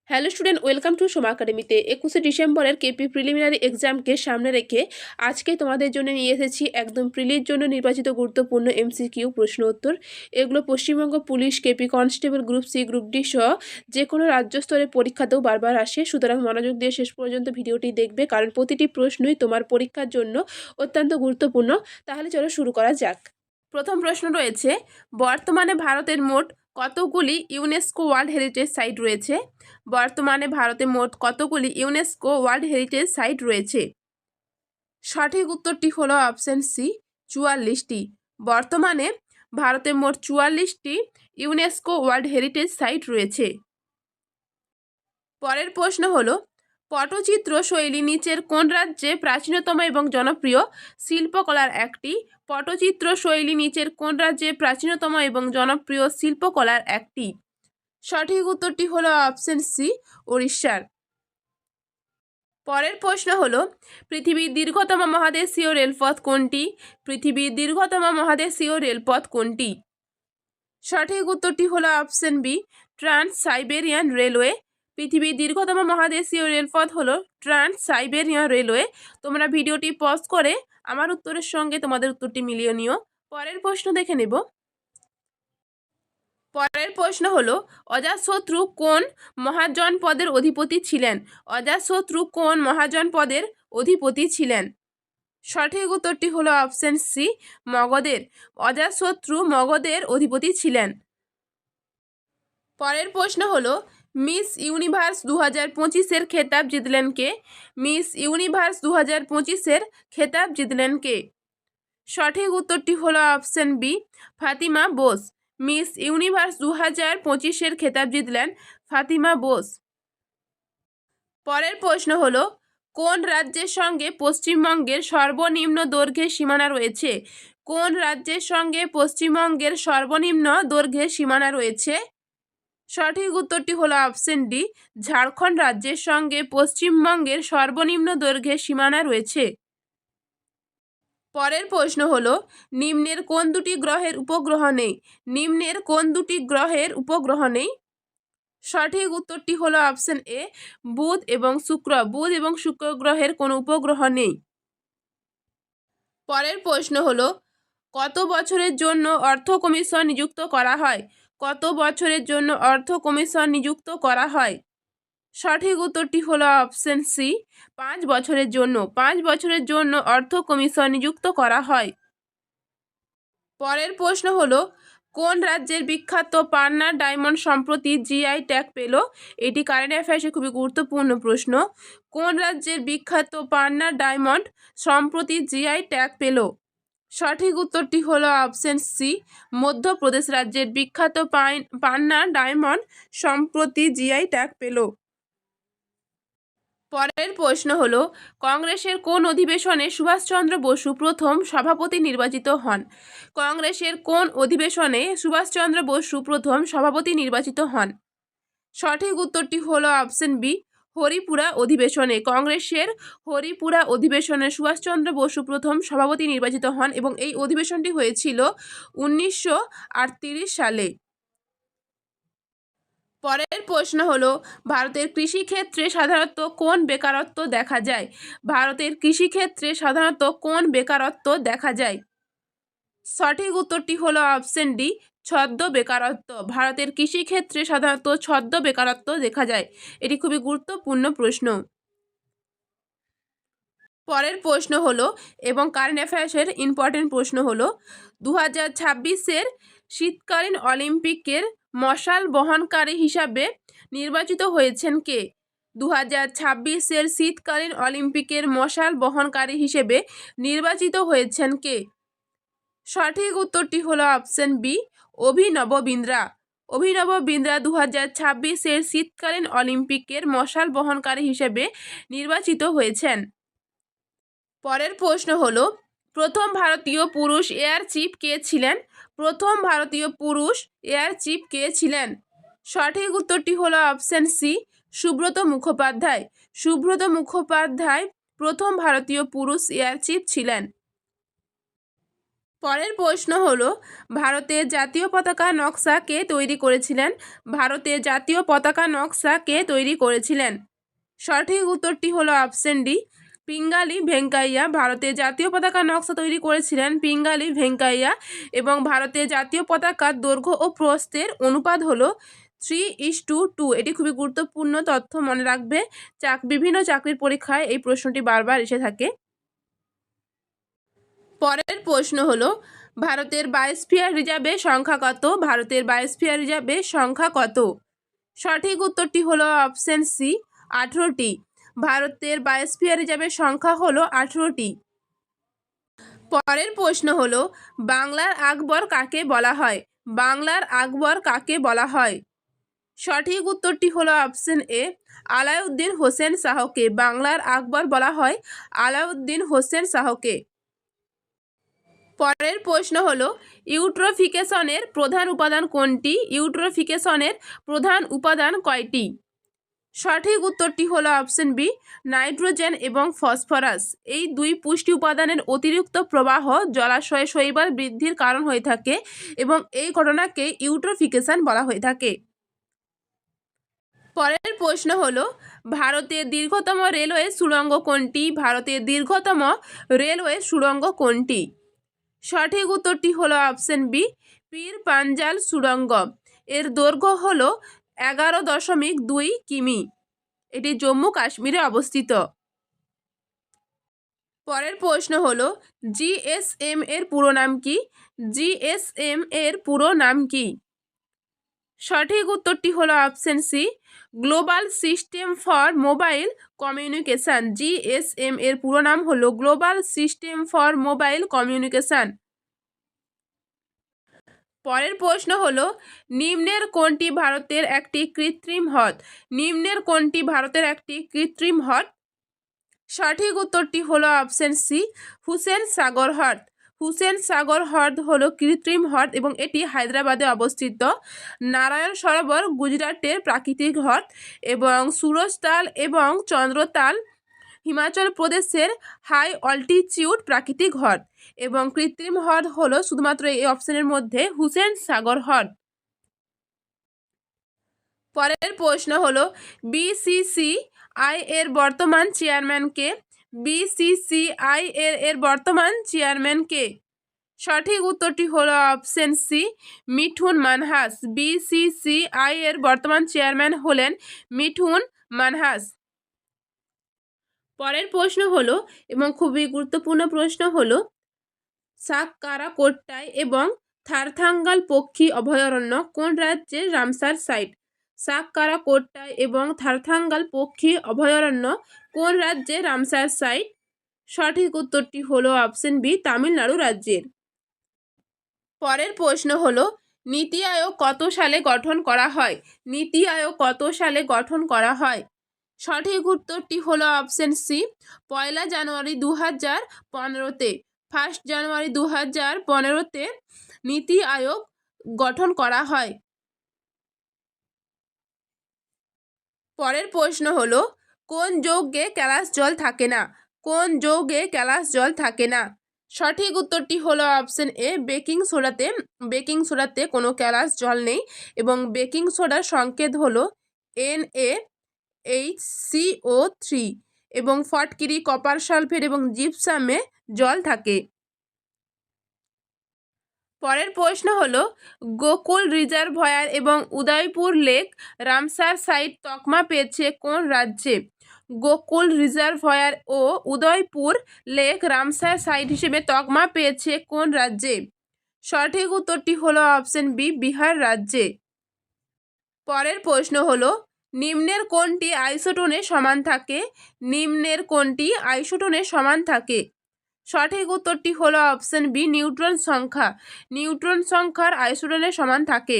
Hello student, welcome to Soma একাডেমিতে। 21শে ডিসেম্বরের KP preliminary এক্সামকে সামনে রেখে আজকে তোমাদের জন্য নিয়ে এসেছি একদম প্রিলির জন্য নির্বাচিত গুরুত্বপূর্ণ এমসিকিউ প্রশ্ন উত্তর। এগুলো Paschimbanga police, KP constable, group C, group D সহ যে কোনো রাজ্য স্তরের পরীক্ষাতেও বারবার আসে। সুতরাং মনোযোগ দিয়ে শেষ পর্যন্ত ভিডিওটি দেখবে, কারণ প্রতিটি প্রশ্নই তোমার পরীক্ষার জন্য অত্যন্ত গুরুত্বপূর্ণ। তাহলে চলো শুরু করা যাক। প্রথম প্রশ্ন রয়েছে, বর্তমানে ভারতের মোট কতগুলি ইউনেস্কো ওয়ার্ল্ড হেরিটেজ সাইট রয়েছে? বর্তমানে ভারতে মোট কতগুলি ইউনেস্কো ওয়ার্ল্ড হেরিটেজ সাইট রয়েছে? সঠিক উত্তরটি হলো অপশন সি, 44টি। বর্তমানে ভারতে মোট 44টি ইউনেস্কো ওয়ার্ল্ড হেরিটেজ সাইট রয়েছে। পরের প্রশ্ন হলো, পটচিত্র শৈলী নিচের কোন রাজ্যে প্রাচীনতম এবং জনপ্রিয় শিল্পকলার একটি? পটচিত্র শৈলী নিচের কোন রাজ্যে প্রাচীনতম এবং জনপ্রিয় শিল্পকলার একটি? সঠিক উত্তরটি হলো অপশন সি, উড়িষ্যার। পরের প্রশ্ন হলো, পৃথিবীর দীর্ঘতম মহাদেশীয় রেলপথ কোনটি? পৃথিবীর দীর্ঘতম মহাদেশীয় রেলপথ কোনটি? সঠিক উত্তরটি হলো option B, trans Siberian railway. পৃথিবীর দীর্ঘতম মহাদেশীয় রেলপথ হলো ট্রান্স সাইবেরিয়ান রেলওয়ে। তোমরা ভিডিওটি পজ করে আমার উত্তরের সঙ্গে তোমাদের উত্তরটি মিলিয়ে নিও। পরের প্রশ্ন দেখে নেব। পরের প্রশ্ন হলো, অজাতশত্রু কোন মহাজনপদের অধিপতি ছিলেন? অজাতশত্রু কোন মহাজনপদের অধিপতি ছিলেন? সঠিক উত্তরটি হলো অপশন সি, মগধের। অজাতশত্রু মগধের অধিপতি ছিলেন। পরের প্রশ্ন হলো, মিস ইউনিভার্স 2025-এর খেতাব জিতলেন কে? মিস ইউনিভার্স 2025-এর খেতাব জিতলেন কে? সঠিক উত্তরটি হলো option B, Fatima Bosch. Miss universe 2025-এর খেতাব জিতলেন ফাতিমা বোস। পরের প্রশ্ন হলো, কোন রাজ্যের সঙ্গে পশ্চিমবঙ্গের সর্বনিম্ন দৈর্ঘ্যের সীমানা রয়েছে? কোন রাজ্যের সঙ্গে পশ্চিমবঙ্গের সর্বনিম্ন দৈর্ঘ্যের সীমানা রয়েছে? সঠিক উত্তরটি হলো অপশন ডি, ঝাড়খণ্ড রাজ্যের সঙ্গে পশ্চিমবঙ্গের সর্বনিম্ন দৈর্ঘ্যের সীমানা রয়েছে। পরের প্রশ্ন হলো, নিম্নের কোন দুটি গ্রহের উপগ্রহ নেই? নিম্নের কোন দুটি গ্রহের উপগ্রহ নেই? সঠিক উত্তরটি হলো অপশন এ, বুধ এবং শুক্র। বুধ এবং শুক্র গ্রহের কোনো উপগ্রহ নেই। পরের প্রশ্ন হলো, কত বছরের জন্য অর্থ কমিশন নিযুক্ত করা হয়? কত বছরের জন্য অর্থ কমিশন নিযুক্ত করা হয়? সঠিক উত্তরটি হলো অপশন সি, 5 বছরের জন্য। 5 বছরের জন্য অর্থ কমিশন নিযুক্ত করা হয়। পরের প্রশ্ন হলো, কোন রাজ্যের বিখ্যাত পান্না ডায়মন্ড সম্প্রতি জিআই ট্যাগ পেল? এটি কারেন্ট অ্যাফেয়ার্সে খুবই গুরুত্বপূর্ণ প্রশ্ন। কোন রাজ্যের বিখ্যাত পান্না ডায়মন্ড সম্প্রতি জিআই ট্যাগ পেল? সঠিক উত্তরটি হলো অপশন সি, মধ্যপ্রদেশ রাজ্যের বিখ্যাত পান্না ডায়মন্ড সম্প্রতি জিআই ট্যাগ পেল। পরের প্রশ্ন হলো, কংগ্রেসের কোন অধিবেশনে সুভাষচন্দ্র বসু প্রথম সভাপতি নির্বাচিত হন? কংগ্রেসের কোন অধিবেশনে সুভাষচন্দ্র বসু প্রথম সভাপতি নির্বাচিত হন? সঠিক উত্তরটি হলো অপশন বি, হরিপুরা অধিবেশনে। কংগ্রেসের হরিপুরা অধিবেশনে সুভাষচন্দ্র বসু প্রথম সভাপতি নির্বাচিত হন এবং এই অধিবেশনটি হয়েছিল 1938 সালে। পরের প্রশ্ন হলো, ভারতের কৃষিক্ষেত্রে সাধারণত কোন বেকারত্ব দেখা যায়? ভারতের কৃষিক্ষেত্রে সাধারণত কোন বেকারত্ব দেখা যায়? সঠিক উত্তরটি হলো অপশন ডি, ছদ্ম বেকারত্ব। ভারতের কৃষিক্ষেত্রে সাধারণত ছদ্ম বেকারত্ব দেখা যায়। এটি খুবই গুরুত্বপূর্ণ প্রশ্ন। পরের প্রশ্ন হলো, এবং কারেন্ট অ্যাফেয়ার্সের ইম্পর্টেন্ট প্রশ্ন হলো, 2026-এর শীতকালীন অলিম্পিকের মশাল বহনকারী হিসাবে নির্বাচিত হয়েছেন কে? 2026-এর শীতকালীন অলিম্পিকের মশাল বহনকারী হিসেবে নির্বাচিত হয়েছেন কে? সঠিক উত্তরটি হলো অপশন বি, অভিনব বিন্দ্রা। অভিনব বিন্দ্রা 2026-এর শীতকালীন অলিম্পিকের মশাল বহনকারী হিসেবে নির্বাচিত হয়েছেন। পরের প্রশ্ন হলো, প্রথম ভারতীয় পুরুষ এয়ার চিফ কে ছিলেন? প্রথম ভারতীয় পুরুষ এয়ার চিফ কে ছিলেন? সঠিক উত্তরটি হলো অপশন সি, সুব্রত মুখোপাধ্যায়। সুব্রত মুখোপাধ্যায় প্রথম ভারতীয় পুরুষ এয়ার চিফ ছিলেন। পরের প্রশ্ন হলো ভারতের জাতীয় পতাকা নকশা কে তৈরি করেছিলেন? ভারতের জাতীয় পতাকা নকশা কে তৈরি করেছিলেন? সঠিক উত্তরটি হলো অপশন ডি, পিঙ্গালি ভেঙ্কাইয়া। ভারতের জাতীয় পতাকা নকশা তৈরি করেছিলেন পিঙ্গালি ভেঙ্কাইয়া। এবং ভারতের জাতীয় পতাকার দৈর্ঘ্য ও প্রস্থের অনুপাত হলো 3:2। এটি খুবই গুরুত্বপূর্ণ তথ্য, মনে রাখবে। বিভিন্ন চাকরির পরীক্ষায় এই প্রশ্নটি বারবার এসে থাকে। পরের প্রশ্ন হলো ভারতের বায়োস্ফিয়ার রিজার্ভের সংখ্যা কত? ভারতের বায়োস্ফিয়ার রিজার্ভের সংখ্যা কত? সঠিক উত্তরটি হলো অপশন সি, 18টি। ভারতের বায়োস্ফিয়ার রিজার্ভের সংখ্যা হলো 18টি। পরের প্রশ্ন হলো বাংলার আকবর কাকে বলা হয়? বাংলার আকবর কাকে বলা হয়? সঠিক উত্তরটি হলো অপশন এ, আলাউদ্দিন হোসেন শাহকে। বাংলার আকবর বলা হয় আলাউদ্দিন হোসেন শাহকে। পরের প্রশ্ন হলো ইউট্রোফিকেশনের প্রধান উপাদান কোনটি? ইউট্রোফিকেশনের প্রধান উপাদান কয়টি? সঠিক উত্তরটি হলো অপশন বি, নাইট্রোজেন এবং ফসফরাস। এই দুই পুষ্টি উপাদানের অতিরিক্ত প্রবাহ জলাশয়ে শৈবাল বৃদ্ধির কারণ হয়ে থাকে এবং এই ঘটনাকে ইউট্রোফিকেশন বলা হয়ে থাকে। পরের প্রশ্ন হলো ভারতের দীর্ঘতম রেলওয়ে সুড়ঙ্গ কোনটি? ভারতের দীর্ঘতম রেলওয়ে সুড়ঙ্গ কোনটি? সঠিক উত্তরটি হলো অপশন বি, পীর পাঞ্জাল সুড়ঙ্গ। এর দৈর্ঘ্য হলো 11.2 কিমি। এটি জম্মু কাশ্মীরে অবস্থিত। পরের প্রশ্ন হলো জিএসএম এর পুরো নাম কি? জিএসএম এর পুরো নাম কি? সঠিক উত্তরটি হলো option C, global system for mobile communication. GSM এর পুরো নাম হলো global system for mobile communication. পরের প্রশ্ন হলো নিম্নের কোনটি ভারতের একটি কৃত্রিম হ্রদ? নিম্নের কোনটি ভারতের একটি কৃত্রিম হ্রদ? সঠিক উত্তরটি হলো অপশন সি, হুসেন সাগর হ্রদ। হুসেন সাগর হ্রদ হলো কৃত্রিম হ্রদ এবং এটি হায়দ্রাবাদে অবস্থিত। নারায়ণ সরোবর গুজরাটের প্রাকৃতিক হ্রদ এবং সুরজতাল এবং চন্দ্রতাল হিমাচল প্রদেশের হাই অল্টিচিউড প্রাকৃতিক হ্রদ। এবং কৃত্রিম হ্রদ হলো শুধুমাত্র এই অপশনের মধ্যে হুসেন সাগর হ্রদ। পরের প্রশ্ন হলো বিসিসিআই এর বর্তমান চেয়ারম্যান কে? বিসিসিআই এর বর্তমান চেয়ারম্যান কে? সঠিক উত্তরটি হলো option C, Mithun Manhas. BCCI এর বর্তমান চেয়ারম্যান হলেন মিঠুন মানহাস। পরের প্রশ্ন হলো এবং খুবই গুরুত্বপূর্ণ প্রশ্ন হলো সাককারা কোট্টাই এবং থারথাঙ্গাল পক্ষী অভয়ারণ্য কোন রাজ্যের রামসার সাইট? সাককারা কোট্টাই এবং থারথাঙ্গাল পক্ষী অভয়ারণ্য কোন রাজ্যের রামসার সাইট? সঠিক উত্তরটি হলো অপশন বি, তামিলনাড়ু রাজ্যের। পরের প্রশ্ন হলো নীতি আয়োগ কত সালে গঠন করা হয়? নীতি আয়োগ কত সালে গঠন করা হয়? সঠিক উত্তরটি হলো অপশন সি, 1 জানুয়ারি 2015-তে। 1 জানুয়ারি 2015-তে নীতি আয়োগ গঠন করা হয়। পরের প্রশ্ন হলো কোন যৌগে ক্যালাস জল থাকে না? কোন যৌগে ক্যালাস জল থাকে না? সঠিক উত্তরটি হলো অপশন এ, বেকিং সোডাতে। বেকিং সোডাতে কোনো ক্যালাস জল নেই এবং বেকিং সোডার সংকেত হলো NaHCO3 এবং ফটকিরি, কপার সালফেট এবং জিপসামে জল থাকে। পরের প্রশ্ন হলো গোকুল রিজার্ভয়ার এবং উদয়পুর লেক রামসার সাইট তকমা পেয়েছে কোন রাজ্যে? গোকুল রিজার্ভয়ার ও উদয়পুর লেক রামসার সাইট হিসেবে তকমা পেয়েছে কোন রাজ্যে? সঠিক উত্তরটি হলো অপশন বি, বিহার রাজ্যে। পরের প্রশ্ন হলো নিম্নের কোনটি আইসোটোনের সমান থাকে? নিম্নের কোনটি আইসোটোনের সমান থাকে? সঠিক উত্তরটি হলো অপশন বি, নিউট্রন সংখ্যা। নিউট্রন সংখ্যার আইসোটোনের সমান থাকে।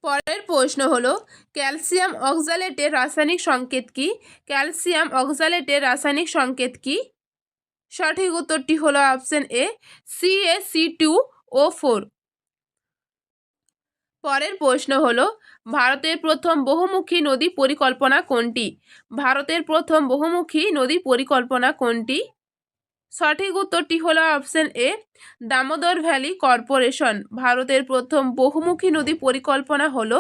পরের প্রশ্ন হলো ক্যালসিয়াম অক্সালেটের রাসায়নিক সংকেত কি? ক্যালসিয়াম অক্সালেটের রাসায়নিক সংকেত কি? সঠিক উত্তরটি হলো অপশন এ, CaC2O4। পরের প্রশ্ন হলো ভারতের প্রথম বহুমুখী নদী পরিকল্পনা কোনটি? ভারতের প্রথম বহুমুখী নদী পরিকল্পনা কোনটি? সঠিক উত্তরটি হলো option A, Damodar valley corporation. ভারতের প্রথম বহুমুখী নদী পরিকল্পনা হলো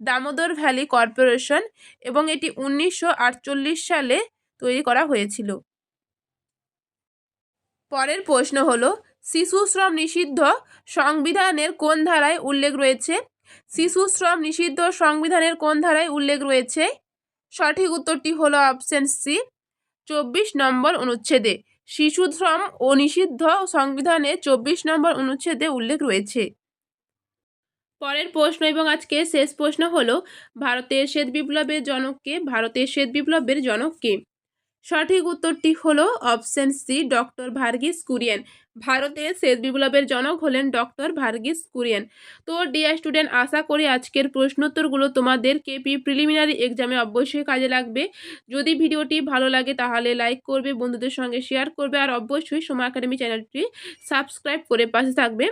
দামোদর ভ্যালি কর্পোরেশন এবং এটি 1948 সালে তৈরি করা হয়েছিল। পরের প্রশ্ন হলো, শিশু শ্রম নিষিদ্ধ সংবিধানের কোন ধারায় উল্লেখ রয়েছে? শিশু শ্রম নিষিদ্ধ সংবিধানের কোন ধারায় উল্লেখ রয়েছে? সঠিক উত্তরটি হলো অপশন সি, 24 নম্বর অনুচ্ছেদে। শিশু শ্রম ও নিষিদ্ধ সংবিধানে 24 নম্বর অনুচ্ছেদে উল্লেখ রয়েছে। পরের প্রশ্ন এবং আজকে শেষ প্রশ্ন হলো, ভারতের শ্বেত বিপ্লবের জনক কে? ভারতের শ্বেত বিপ্লবের জনক কে? সঠিক উত্তরটি হলো option C, doctor Verghese Kurien. ভারতের শ্বেত বিপ্লবের জনক হলেন ডক্টর ভার্গিস কুরিয়েন। তো ডিয়ার স্টুডেন্ট, আশা করি আজকের প্রশ্নোত্তরগুলো তোমাদের কেপি প্রিলিমিনারি এক্সামে অবশ্যই কাজে লাগবে। যদি ভিডিওটি ভালো লাগে তাহলে লাইক করবে, বন্ধুদের সঙ্গে শেয়ার করবে, আর অবশ্যই সময় একাডেমি চ্যানেলটি সাবস্ক্রাইব করে পাশে থাকবে।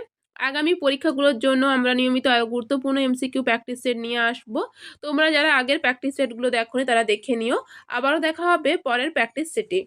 আগামী পরীক্ষাগুলোর জন্য আমরা নিয়মিত আরও গুরুত্বপূর্ণ এমসিকিউ প্র্যাকটিস সেট নিয়ে আসবো। তোমরা যারা আগের প্র্যাকটিস সেটগুলো দেখোনি তারা দেখে নিও। আবারও দেখা হবে পরের প্র্যাকটিস সেটে।